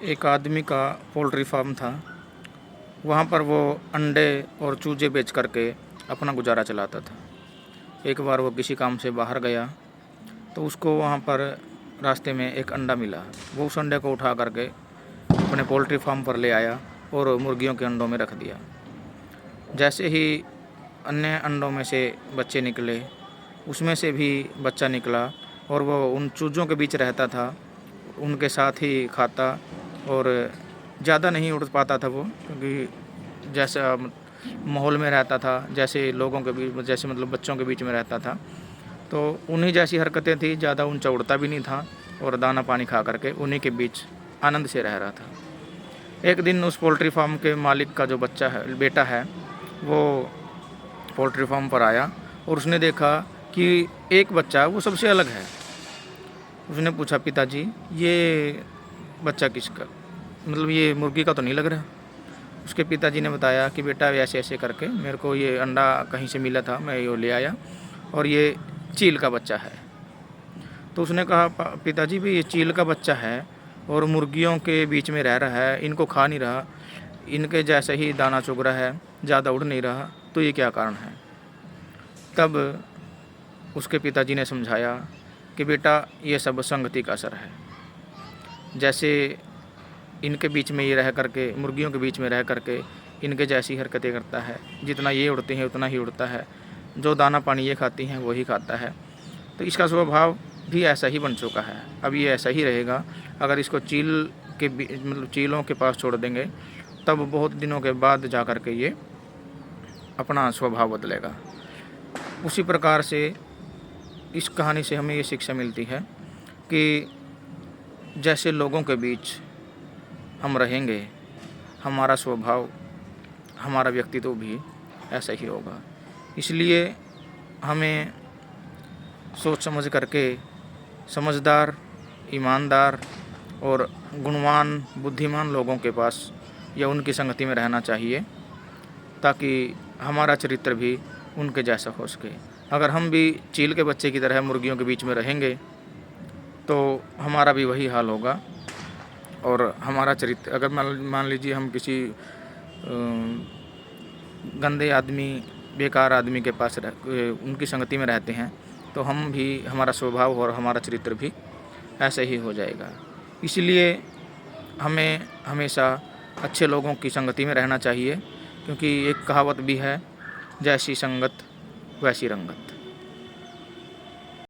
एक आदमी का पोल्ट्री फार्म था। वहाँ पर वो अंडे और चूजे बेच करके अपना गुजारा चलाता था। एक बार वो किसी काम से बाहर गया तो उसको वहाँ पर रास्ते में एक अंडा मिला। वो उस अंडे को उठा करके अपने पोल्ट्री फार्म पर ले आया और मुर्गियों के अंडों में रख दिया। जैसे ही अन्य अंडों में से बच्चे निकले, उसमें से भी बच्चा निकला और वो उन चूज़ों के बीच रहता था, उनके साथ ही खाता और ज़्यादा नहीं उड़ पाता था वो, क्योंकि जैसा माहौल में रहता था, जैसे लोगों के बीच, जैसे मतलब बच्चों के बीच में रहता था, तो उन्हीं जैसी हरकतें थी। ज़्यादा ऊंचा उड़ता भी नहीं था और दाना पानी खा करके उन्हीं के बीच आनंद से रह रहा था। एक दिन उस पोल्ट्री फार्म के मालिक का जो बेटा है, वो पोल्ट्री फार्म पर आया और उसने देखा कि एक बच्चा वो सबसे अलग है। उसने पूछा, पिताजी ये बच्चा किसका, मतलब ये मुर्गी का तो नहीं लग रहा। उसके पिताजी ने बताया कि बेटा ऐसे ऐसे करके मेरे को ये अंडा कहीं से मिला था, मैं ये ले आया और ये चील का बच्चा है। तो उसने कहा, पिताजी भी ये चील का बच्चा है और मुर्गियों के बीच में रह रहा है, इनको खा नहीं रहा, इनके जैसे ही दाना चुग रहा है, ज़्यादा उड़ नहीं रहा, तो ये क्या कारण है। तब उसके पिताजी ने समझाया कि बेटा ये सब संगति का असर है। जैसे इनके बीच में ये रह करके, मुर्गियों के बीच में रह करके इनके जैसी हरकतें करता है, जितना ये उड़ती हैं उतना ही उड़ता है, जो दाना पानी ये खाती हैं वही खाता है, तो इसका स्वभाव भी ऐसा ही बन चुका है। अब ये ऐसा ही रहेगा। अगर इसको चील के मतलब चीलों के पास छोड़ देंगे, तब बहुत दिनों के बाद जा कर के ये अपना स्वभाव बदलेगा। उसी प्रकार से इस कहानी से हमें ये शिक्षा मिलती है कि जैसे लोगों के बीच हम रहेंगे, हमारा स्वभाव, हमारा व्यक्तित्व भी ऐसा ही होगा। इसलिए हमें सोच समझ करके समझदार, ईमानदार और गुणवान, बुद्धिमान लोगों के पास या उनकी संगति में रहना चाहिए, ताकि हमारा चरित्र भी उनके जैसा हो सके। अगर हम भी चील के बच्चे की तरह मुर्गियों के बीच में रहेंगे तो हमारा भी वही हाल होगा और हमारा चरित्र, अगर मान लीजिए हम किसी गंदे आदमी, बेकार आदमी के पास उनकी संगति में रहते हैं, तो हम भी, हमारा स्वभाव और हमारा चरित्र भी ऐसे ही हो जाएगा। इसलिए हमें हमेशा अच्छे लोगों की संगति में रहना चाहिए, क्योंकि एक कहावत भी है, जैसी संगत वैसी रंगत।